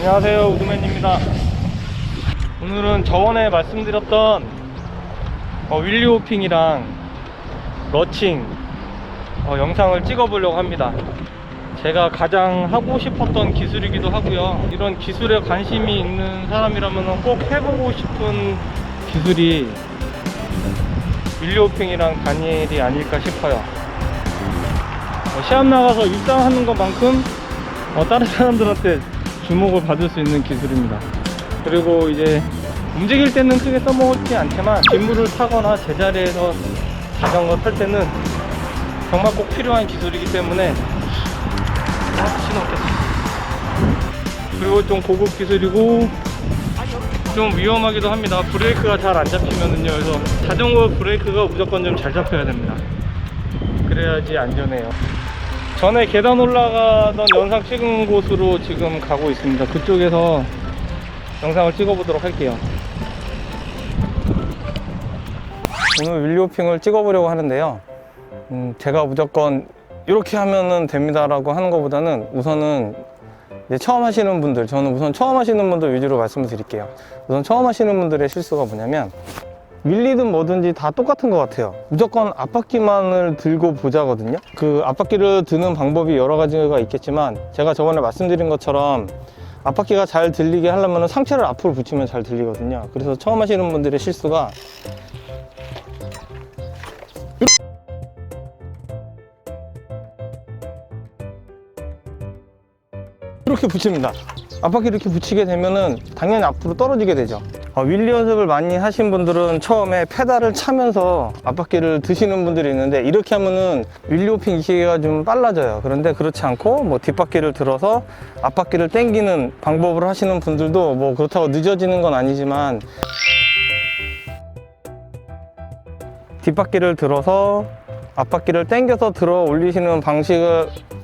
안녕하세요, 우드맨입니다. 오늘은 저번에 말씀드렸던 윌리 호핑이랑 러칭 영상을 찍어보려고 합니다. 제가 가장 하고 싶었던 기술이기도 하고요. 이런 기술에 관심이 있는 사람이라면 꼭 해보고 싶은 기술이 윌리 호핑이랑 다니엘이 아닐까 싶어요. 시합 나가서 입상하는 것만큼 다른 사람들한테 주목을 받을 수 있는 기술입니다. 그리고 이제 움직일 때는 크게 써먹지 않지만 기물을 타거나 제자리에서 자전거 탈 때는 정말 꼭 필요한 기술이기 때문에 그리고 좀 고급 기술이고 좀 위험하기도 합니다. 브레이크가 잘 안 잡히면은요. 그래서 자전거 브레이크가 무조건 좀 잘 잡혀야 됩니다. 그래야지 안전해요. 전에 계단 올라가던 영상 찍은 곳으로 지금 가고 있습니다. 그쪽에서 영상을 찍어 보도록 할게요. 오늘 윌리 호핑을 찍어 보려고 하는데요. 제가 무조건 이렇게 하면은 됩니다 라고 하는 것보다는 우선은 이제 처음 하시는 분들, 저는 우선 처음 하시는 분들 위주로 말씀을 드릴게요. 우선 처음 하시는 분들의 실수가 뭐냐면 윌리든 뭐든지 다 똑같은 것 같아요. 무조건 앞바퀴만을 들고 보자거든요. 그 앞바퀴를 드는 방법이 여러 가지가 있겠지만 제가 저번에 말씀드린 것처럼 앞바퀴가 잘 들리게 하려면 상체를 앞으로 붙이면 잘 들리거든요. 그래서 처음 하시는 분들의 실수가 이렇게 붙입니다. 앞바퀴 이렇게 붙이게 되면은 당연히 앞으로 떨어지게 되죠. 윌리 연습을 많이 하신 분들은 처음에 페달을 차면서 앞바퀴를 드시는 분들이 있는데 이렇게 하면은 윌리 호핑 이시기가 좀 빨라져요. 그런데 그렇지 않고 뭐 뒷바퀴를 들어서 앞바퀴를 당기는 방법을 하시는 분들도 뭐 그렇다고 늦어지는 건 아니지만 뒷바퀴를 들어서 앞바퀴를 당겨서 들어 올리시는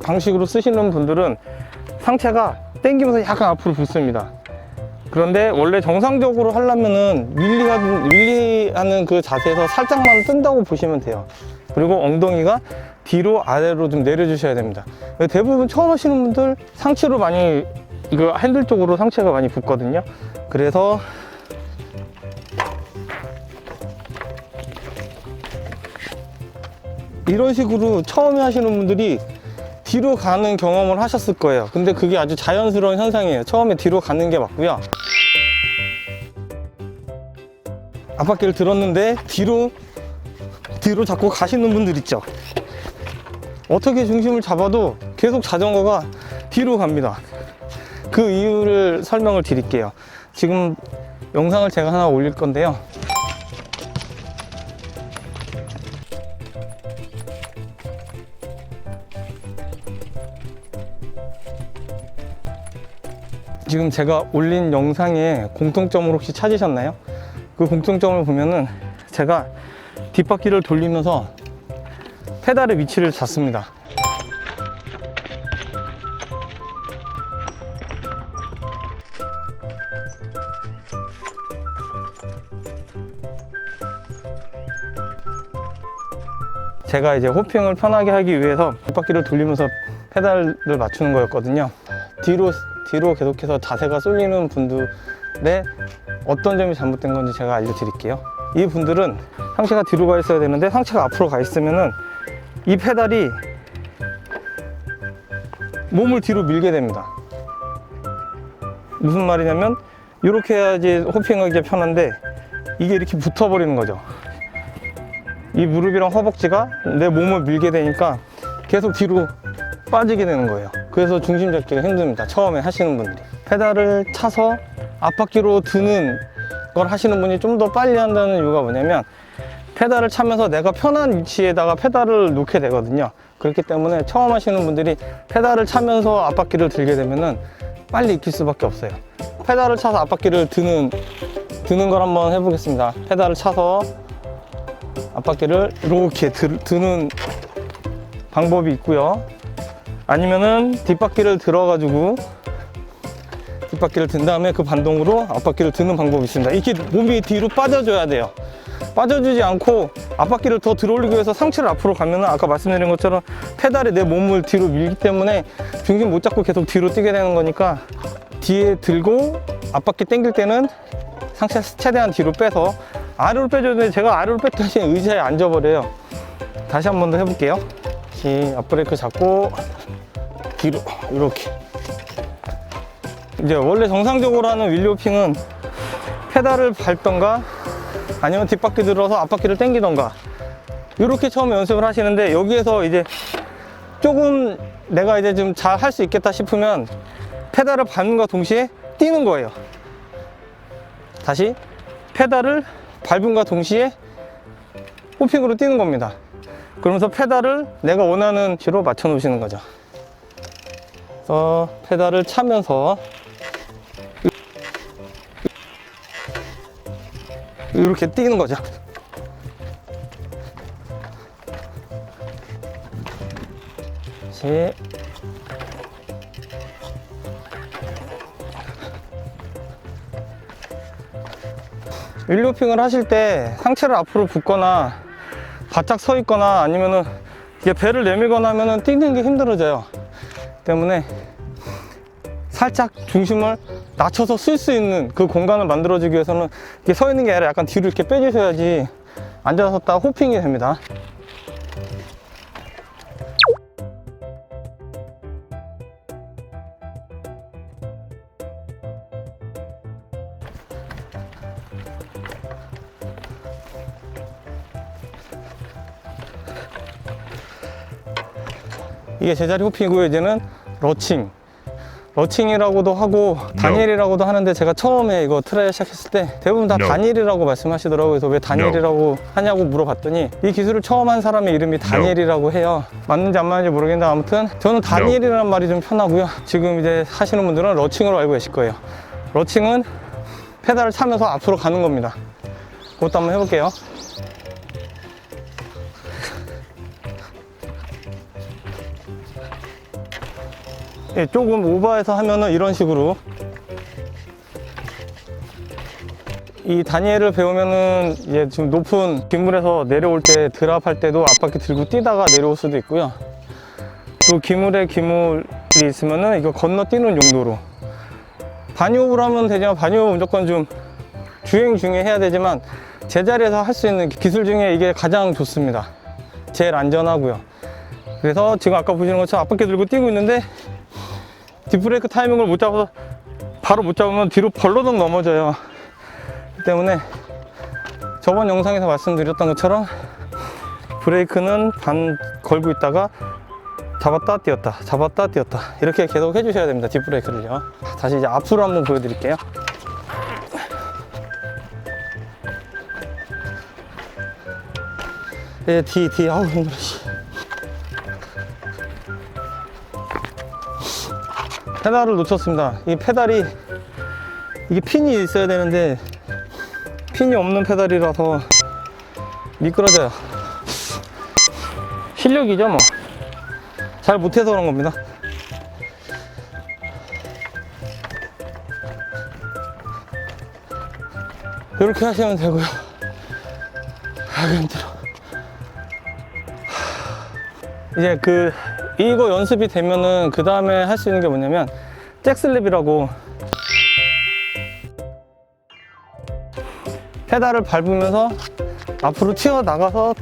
방식으로 쓰시는 분들은 상체가 당기면서 약간 앞으로 붙습니다. 그런데 원래 정상적으로 하려면은 윌리하는 그 자세에서 살짝만 뜬다고 보시면 돼요. 그리고 엉덩이가 뒤로 아래로 좀 내려주셔야 됩니다. 대부분 처음 하시는 분들 상체로 많이 이거 핸들 쪽으로 상체가 많이 붙거든요. 그래서 이런 식으로 처음에 하시는 분들이 뒤로 가는 경험을 하셨을 거예요. 근데 그게 아주 자연스러운 현상이에요. 처음에 뒤로 가는 게 맞고요. 앞바퀴를 들었는데 뒤로 자꾸 가시는 분들 있죠. 어떻게 중심을 잡아도 계속 자전거가 뒤로 갑니다. 그 이유를 설명을 드릴게요. 지금 영상을 제가 하나 올릴 건데요. 지금 제가 올린 영상에 공통점을 혹시 찾으셨나요? 그 공통점을 보면은 제가 뒷바퀴를 돌리면서 페달의 위치를 잡습니다. 제가 이제 호핑을 편하게 하기 위해서 뒷바퀴를 돌리면서 페달을 맞추는 거였거든요. 뒤로 계속해서 자세가 쏠리는 분들의 어떤 점이 잘못된 건지 제가 알려드릴게요. 이 분들은 상체가 뒤로 가 있어야 되는데 상체가 앞으로 가 있으면은 이 페달이 몸을 뒤로 밀게 됩니다. 무슨 말이냐면 이렇게 해야지 호핑하기가 편한데 이게 이렇게 붙어버리는 거죠. 이 무릎이랑 허벅지가 내 몸을 밀게 되니까 계속 뒤로 빠지게 되는 거예요. 그래서 중심 잡기가 힘듭니다. 처음에 하시는 분들이 페달을 차서 앞바퀴로 드는 걸 하시는 분이 좀 더 빨리 한다는 이유가 뭐냐면 페달을 차면서 내가 편한 위치에다가 페달을 놓게 되거든요. 그렇기 때문에 처음 하시는 분들이 페달을 차면서 앞바퀴를 들게 되면은 빨리 익힐 수밖에 없어요. 페달을 차서 앞바퀴를 드는 걸 한번 해보겠습니다. 페달을 차서 앞바퀴를 이렇게 드는 방법이 있고요. 아니면은 뒷바퀴를 들어가지고 뒷바퀴를 든 다음에 그 반동으로 앞바퀴를 드는 방법이 있습니다. 이렇게 몸이 뒤로 빠져줘야 돼요. 빠져주지 않고 앞바퀴를 더 들어올리기 위해서 상체를 앞으로 가면 아까 말씀드린 것처럼 페달이 내 몸을 뒤로 밀기 때문에 중심 못 잡고 계속 뒤로 뛰게 되는 거니까 뒤에 들고 앞바퀴 당길 때는 상체 최대한 뒤로 빼서 아래로 빼줬는데 제가 아래로 뺐더니 의자에 앉아버려요. 다시 한 번 더 해볼게요. 다시 앞브레이크 잡고 뒤로 이렇게. 이제 원래 정상적으로 하는 윌리호핑은 페달을 밟던가 아니면 뒷바퀴 들어서 앞바퀴를 당기던가 이렇게 처음 연습을 하시는데, 여기에서 이제 조금 내가 이제 좀 잘 할 수 있겠다 싶으면 페달을 밟는과 동시에 뛰는 거예요. 다시 페달을 밟음과 동시에 호핑으로 뛰는 겁니다. 그러면서 페달을 내가 원하는 위치로 맞춰 놓으시는 거죠. 그래서 페달을 차면서 이렇게 뛰는 거죠. 다시 윌리호핑을 하실 때 상체를 앞으로 붓거나 바짝 서 있거나 아니면은 이게 배를 내밀거나 하면은 뛰는 게 힘들어져요. 때문에 살짝 중심을 낮춰서 쓸 수 있는 그 공간을 만들어주기 위해서는 이게 서 있는 게 아니라 약간 뒤로 이렇게 빼주셔야지 앉아서 섰다가 호핑이 됩니다. 이게 제자리 호핑이고요. 이제는 러칭이라고도 하고 다니엘이라고도 하는데, 제가 처음에 이거 트라이얼 시작했을 때 대부분 다 다니엘이라고 말씀하시더라고요. 그래서 왜 다니엘이라고 하냐고 물어봤더니 이 기술을 처음 한 사람의 이름이 다니엘이라고 해요. 맞는지 안 맞는지 모르겠는데 아무튼 저는 다니엘이라는 말이 좀 편하고요. 지금 이제 하시는 분들은 러칭으로 알고 계실 거예요. 러칭은 페달을 차면서 앞으로 가는 겁니다. 그것도 한번 해볼게요. 예, 조금 오버해서 하면은 이런 식으로. 이 다니엘을 배우면은 이제 좀 높은 기물에서 내려올 때 드랍할 때도 앞바퀴 들고 뛰다가 내려올 수도 있고요. 또 기물에 기물이 있으면은 이거 건너뛰는 용도로 바니호흡을 하면 되지만, 바니호흡 무조건 좀 주행 중에 해야 되지만 제자리에서 할 수 있는 기술 중에 이게 가장 좋습니다. 제일 안전하고요. 그래서 지금 아까 보시는 것처럼 앞바퀴 들고 뛰고 있는데 뒷브레이크 타이밍을 못 잡아서 바로 못 잡으면 뒤로 벌러덩 넘어져요. 그 때문에 저번 영상에서 말씀드렸던 것처럼 브레이크는 반 걸고 있다가 잡았다 뛰었다 잡았다 뛰었다 이렇게 계속 해주셔야 됩니다. 뒷브레이크를요. 다시 이제 앞으로 한번 보여드릴게요. 예, 뒤 아우 힘들어. 페달을 놓쳤습니다. 이 페달이, 이게 핀이 있어야 되는데 핀이 없는 페달이라서 미끄러져요. 실력이죠 뭐. 잘 못해서 그런 겁니다. 이렇게 하시면 되고요. 아, 힘들어. 이제 이거 연습이 되면은 그 다음에 할 수 있는 게 뭐냐면 잭슬랩이라고, 페달을 밟으면서 앞으로 튀어나가서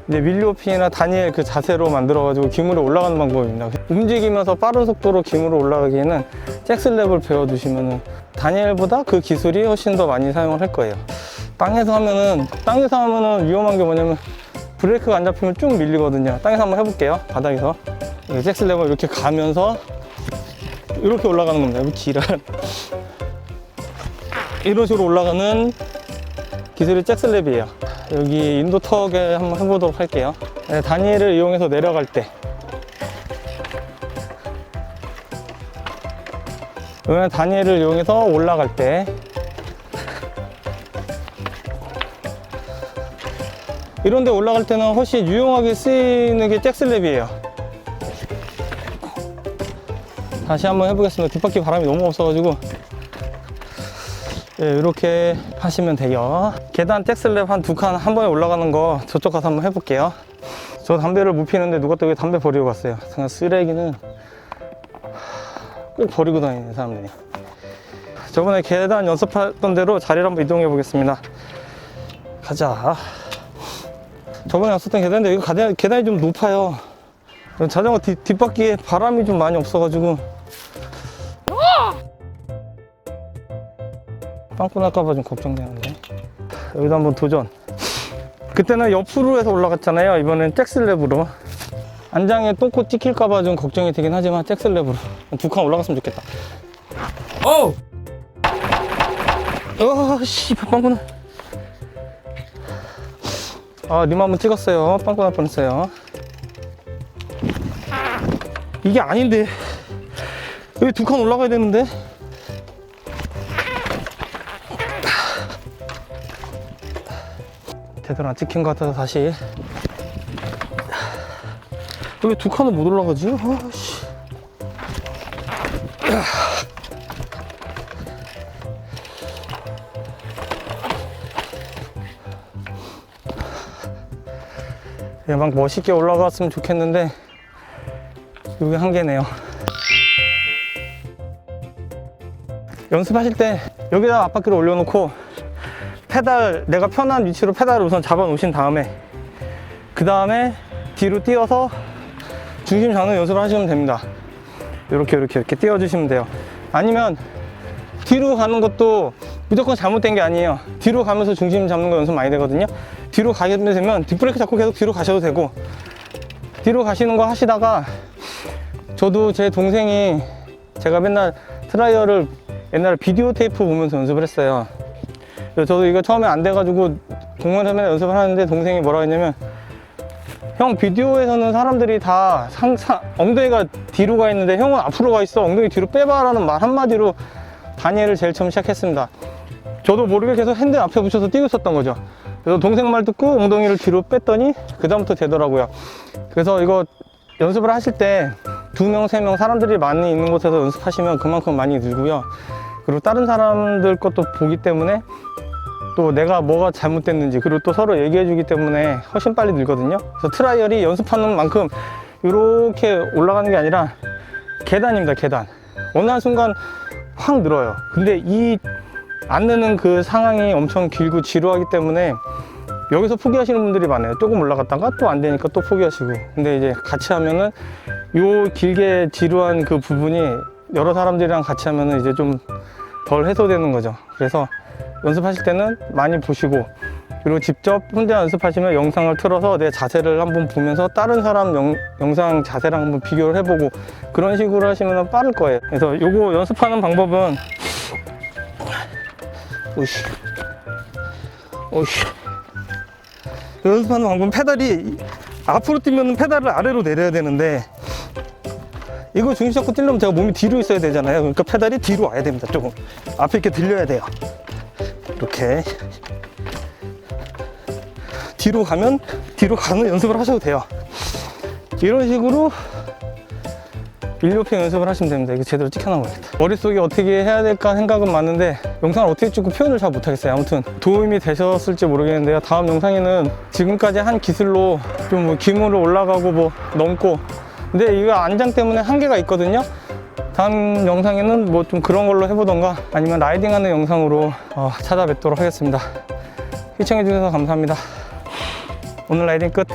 이제 윌리호핑이나 다니엘 그 자세로 만들어 가지고 기물에 올라가는 방법입니다. 움직이면서 빠른 속도로 기물에 올라가기에는 잭슬랩을 배워 두시면은 다니엘보다 그 기술이 훨씬 더 많이 사용을 할 거예요. 땅에서 하면은 위험한 게 뭐냐면 브레이크가 안 잡히면 쭉 밀리거든요. 땅에서 한번 해볼게요. 바닥에서 잭슬랩을 이렇게 가면서 이렇게 올라가는 겁니다. 이렇게 이런 식으로 올라가는 기술이 잭슬랩이에요. 여기 인도턱에 한번 해보도록 할게요. 네, 다니엘을 이용해서 내려갈 때, 그러면 다니엘을 이용해서 올라갈 때, 이런 데 올라갈 때는 훨씬 유용하게 쓰이는 게 잭슬랩이에요. 다시 한번 해보겠습니다. 뒷바퀴 바람이 너무 없어가지고. 네, 이렇게 하시면 돼요. 계단 잭슬랩 한 2칸 한 번에 올라가는 거 저쪽 가서 한번 해볼게요. 저 담배를 못 피는데 누가 또 여기 담배 버리고 갔어요. 그냥 쓰레기는 꼭 버리고 다니는 사람들이. 저번에 계단 연습했던 대로 자리를 한번 이동해 보겠습니다. 가자. 저번에 왔었던 계단인데 여기 계단이 좀 높아요. 자전거 뒷바퀴에 바람이 좀 많이 없어가지고 빵꾸 날까봐 좀 걱정되는데. 여기도 한번 도전. 그때는 옆으로 해서 올라갔잖아요. 이번엔 잭슬랩으로. 안장에 똥꼬 찍힐까봐 좀 걱정이 되긴 하지만 잭슬랩으로 두 칸 올라갔으면 좋겠다. 어우! 씨, 빵꾸 나. 님 한번 찍었어요. 빵꾸 날 뻔했어요. 이게 아닌데. 여기 두 칸 올라가야 되는데. 제대로 안 찍힌 것 같아서 다시. 왜 두 칸을 못 올라가지? 씨. 막 멋있게 올라갔으면 좋겠는데 이게 한계네요. 연습하실 때 여기다 앞바퀴를 올려놓고 페달, 내가 편한 위치로 페달을 우선 잡아 놓으신 다음에 그 다음에 뒤로 띄어서 중심 잡는 연습을 하시면 됩니다. 이렇게 띄워주시면 돼요. 아니면 뒤로 가는 것도 무조건 잘못된 게 아니에요. 뒤로 가면서 중심 잡는 거 연습 많이 되거든요. 뒤로 가게 되면 뒷브레이크 잡고 계속 뒤로 가셔도 되고, 뒤로 가시는 거 하시다가 저도 제 동생이, 제가 맨날 트라이얼을 옛날에 비디오 테이프 보면서 연습을 했어요. 저도 이거 처음에 안 돼가지고 공원에서 맨날 연습을 하는데 동생이 뭐라고 했냐면, 형 비디오에서는 사람들이 다 엉덩이가 뒤로 가 있는데 형은 앞으로 가 있어, 엉덩이 뒤로 빼봐라는 말 한마디로 다니엘을 제일 처음 시작했습니다. 저도 모르게 계속 핸드 앞에 붙여서 뛰고 있었던 거죠. 그래서 동생 말 듣고 엉덩이를 뒤로 뺐더니 그 다음부터 되더라고요. 그래서 이거 연습을 하실 때 2명, 3명 사람들이 많이 있는 곳에서 연습하시면 그만큼 많이 늘고요. 그리고 다른 사람들 것도 보기 때문에 또 내가 뭐가 잘못됐는지, 그리고 또 서로 얘기해 주기 때문에 훨씬 빨리 늘거든요. 그래서 트라이얼이 연습하는 만큼 이렇게 올라가는 게 아니라 계단입니다. 계단. 어느 한 순간 확 늘어요. 근데 이 안 느는 그 상황이 엄청 길고 지루하기 때문에 여기서 포기하시는 분들이 많아요. 조금 올라갔다가 또 안 되니까 또 포기하시고. 근데 이제 같이 하면은 요 길게 지루한 그 부분이 여러 사람들이랑 같이 하면은 이제 좀 덜 해소되는 거죠. 그래서 연습하실 때는 많이 보시고, 그리고 직접 혼자 연습하시면 영상을 틀어서 내 자세를 한번 보면서 다른 사람 영상 자세랑 한번 비교를 해보고, 그런 식으로 하시면 빠를 거예요. 그래서 요거 연습하는 방법은, 오씨 연습하는 방법은 페달이 앞으로 뛰면 페달을 아래로 내려야 되는데, 이거 중심 잡고 뛰려면 제가 몸이 뒤로 있어야 되잖아요. 그러니까 페달이 뒤로 와야 됩니다. 조금 앞에 이렇게 들려야 돼요. 이렇게 뒤로 가면 뒤로 가는 연습을 하셔도 돼요. 이런 식으로 1료핑 연습을 하시면 됩니다. 이거 제대로 찍혀나가야겠다. 머릿속에 어떻게 해야 될까 생각은 많은데 영상을 어떻게 찍고 표현을 잘 못하겠어요. 아무튼 도움이 되셨을지 모르겠는데요. 다음 영상에는 지금까지 한 기술로 좀 뭐 기물을 올라가고 뭐 넘고, 근데 이거 안장 때문에 한계가 있거든요. 다음 영상에는 뭐 좀 그런 걸로 해보던가 아니면 라이딩하는 영상으로 찾아뵙도록 하겠습니다. 시청해주셔서 감사합니다. 오늘 라이딩 끝.